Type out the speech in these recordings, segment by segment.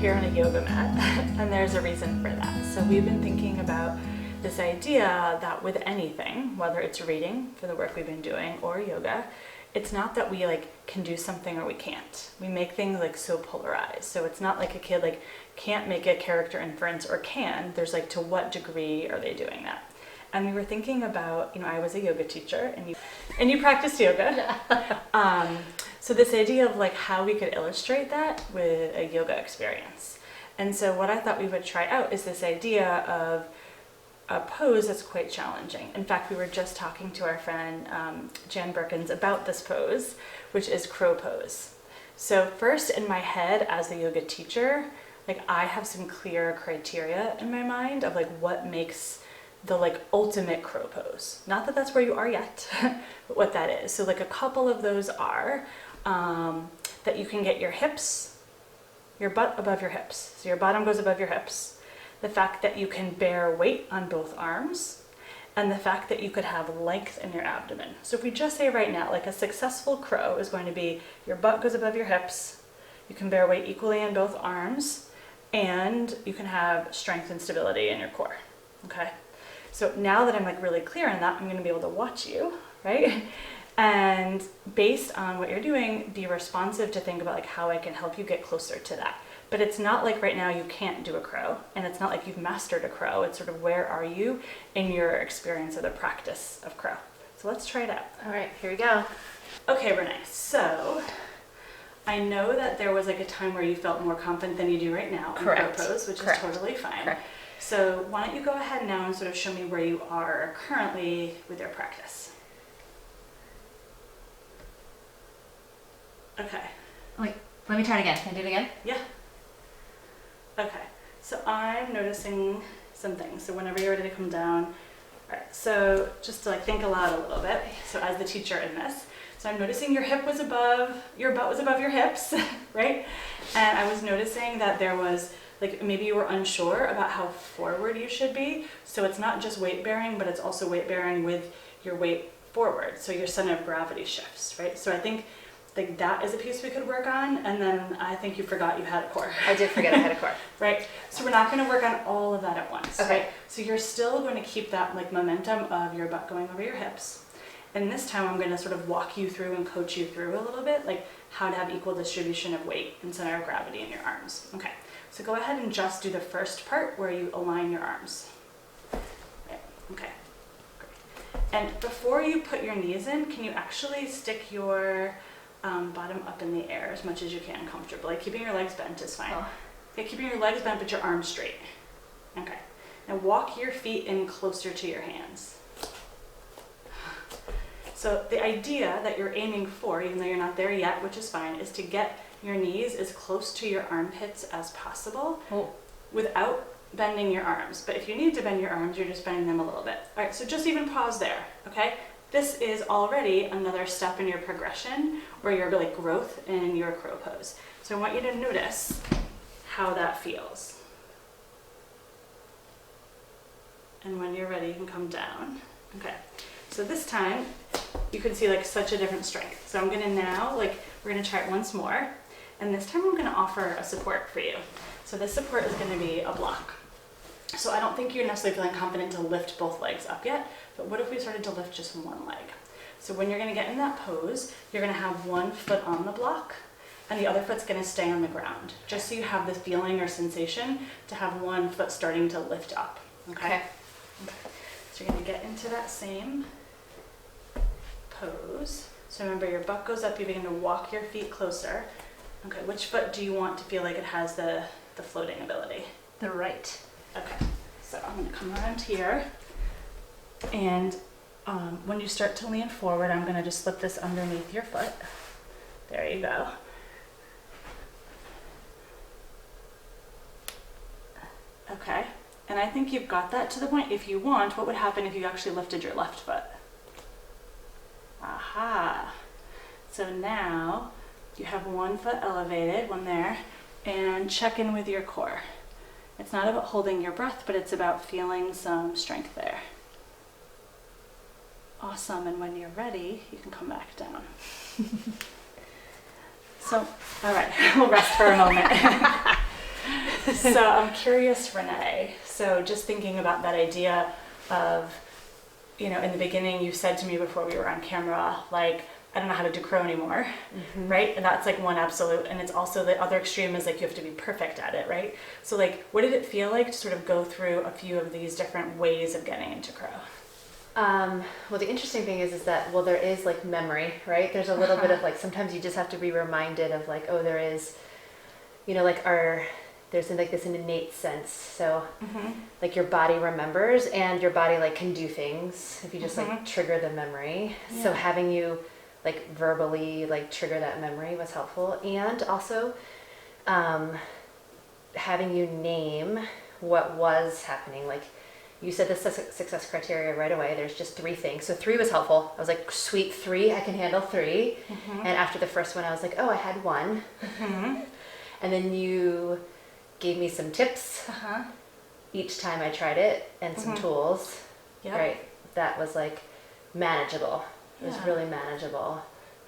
here on a yoga mat, and there's a reason for that. So we've been thinking about this idea that with anything, whether it's reading for the work we've been doing or yoga, it's not that we can do something or we can't. We make things so polarized. So it's not like a kid can't make a character inference or can. There's to what degree are they doing that? And we were thinking about, I was a yoga teacher and you practiced yoga. So this idea of how we could illustrate that with a yoga experience. And so what I thought we would try out is this idea of a pose that's quite challenging. In fact, we were just talking to our friend Jan Birkins about this pose, which is crow pose. So first in my head as a yoga teacher, I have some clear criteria in my mind of what makes the ultimate crow pose. Not that that's where you are yet, but what that is. So a couple of those are that you can get your butt above your hips. So your bottom goes above your hips. The fact that you can bear weight on both arms, and the fact that you could have length in your abdomen. So if we just say right now, a successful crow is going to be your butt goes above your hips, you can bear weight equally in both arms, and you can have strength and stability in your core, okay? So now that I'm really clear on that, I'm gonna be able to watch you, right? And based on what you're doing, be responsive to think about how I can help you get closer to that. But it's not right now you can't do a crow, and it's not you've mastered a crow. It's sort of where are you in your experience of the practice of crow. So let's try it out. All right, here we go. Okay, Renee, so I know that there was a time where you felt more confident than you do right now in crow pose, which is totally fine. Correct. So why don't you go ahead now and sort of show me where you are currently with your practice. Okay. Wait, let me try it again. Can I do it again? Yeah. Okay, so I'm noticing some things. So whenever you're ready to come down, all right, so just to think aloud a little bit. So as the teacher in this, so I'm noticing your butt was above your hips, right? And I was noticing that there was maybe you were unsure about how forward you should be. So it's not just weight bearing, but it's also weight bearing with your weight forward. So your center of gravity shifts, right? So I think that is a piece we could work on, and then I think you forgot you had a core. I did forget I had a core. Right, so we're not going to work on all of that at once. Okay. Right? So you're still going to keep that momentum of your butt going over your hips, and this time I'm going to sort of walk you through and coach you through a little bit, how to have equal distribution of weight and center of gravity in your arms. Okay, so go ahead and just do the first part where you align your arms. Right. Okay, great. And before you put your knees in, can you actually stick your bottom up in the air as much as you can comfortably. Keeping your legs bent is fine. Oh. Okay, keeping your legs bent but your arms straight. Okay. Now walk your feet in closer to your hands. So the idea that you're aiming for, even though you're not there yet, which is fine, is to get your knees as close to your armpits as possible without bending your arms. But if you need to bend your arms, you're just bending them a little bit. All right, so just even pause there, okay? This is already another step in your progression where you're growth in your crow pose. So I want you to notice how that feels. And when you're ready, you can come down. Okay, so this time you can see such a different strength. So I'm gonna now, we're gonna try it once more. And this time I'm gonna offer a support for you. So this support is gonna be a block. So I don't think you're necessarily feeling confident to lift both legs up yet, but what if we started to lift just one leg? So when you're gonna get in that pose, you're gonna have one foot on the block and the other foot's gonna stay on the ground, just so you have the feeling or sensation to have one foot starting to lift up, okay? So you're gonna get into that same pose. So remember, your butt goes up, you begin to walk your feet closer. Okay, which foot do you want to feel like it has the floating ability? The right. Okay, so I'm gonna come around here, and when you start to lean forward, I'm gonna just slip this underneath your foot. There you go. Okay, and I think you've got that to the point. If you want, what would happen if you actually lifted your left foot? Aha. So now you have one foot elevated, one there, and check in with your core. It's not about holding your breath, but it's about feeling some strength there. Awesome, and when you're ready, you can come back down. So, all right, we'll rest for a moment. So I'm curious, Renee. So just thinking about that idea of, in the beginning you said to me before we were on camera, like, I don't know how to do crow anymore, right? And that's like one absolute. And it's also the other extreme is like you have to be perfect at it, right? So like, what did it feel like to sort of go through a few of these different ways of getting into crow? Well, the interesting thing is that, well, there is like memory, right? There's a little bit of like, sometimes you just have to be reminded of like, oh, there is, like there's like this innate sense. So like your body remembers and your body like can do things if you just like trigger the memory. Yeah. So having you like verbally like trigger that memory was helpful. And also having you name what was happening. Like you said the success criteria right away. There's just 3 things. So 3 was helpful. I was like, sweet, 3, I can handle 3. And after the first one, I was like, oh, I had 1. And then you gave me some tips each time I tried it and some tools. Yeah. Right. That was like manageable. It was Yeah. really manageable.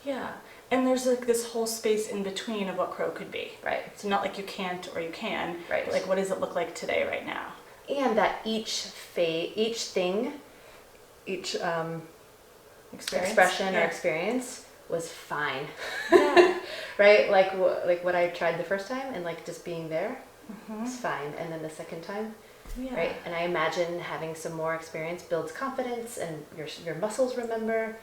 Yeah. And there's like this whole space in between of what crow could be. Right. So not like you can't or you can. Right. But like, what does it look like today, right now? And that each thing, each expression or experience was fine. Yeah. Right? Like what I tried the first time and like just being there was fine. And then the second time, Yeah. right? And I imagine having some more experience builds confidence and your muscles remember,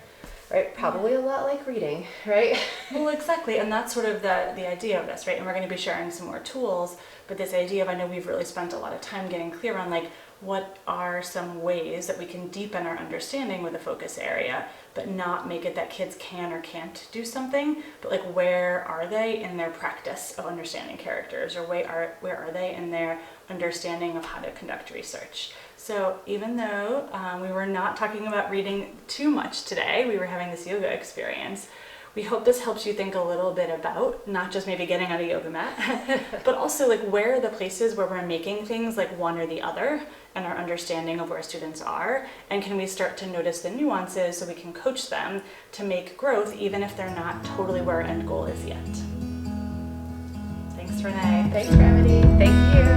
right? Probably a lot like reading, right? Well, exactly. And that's sort of the idea of this, right? And we're going to be sharing some more tools, but this idea of, I know we've really spent a lot of time getting clear on like, what are some ways that we can deepen our understanding with a focus area, but not make it that kids can or can't do something, but like, where are they in their practice of understanding characters, or where are they in their understanding of how to conduct research? So even though we were not talking about reading too much today, we were having this yoga experience. We hope this helps you think a little bit about not just maybe getting on a yoga mat, but also like, where are the places where we're making things like one or the other and our understanding of where students are, and can we start to notice the nuances so we can coach them to make growth even if they're not totally where our end goal is yet. Thanks, Renee. Thanks, Remedy. Thank you.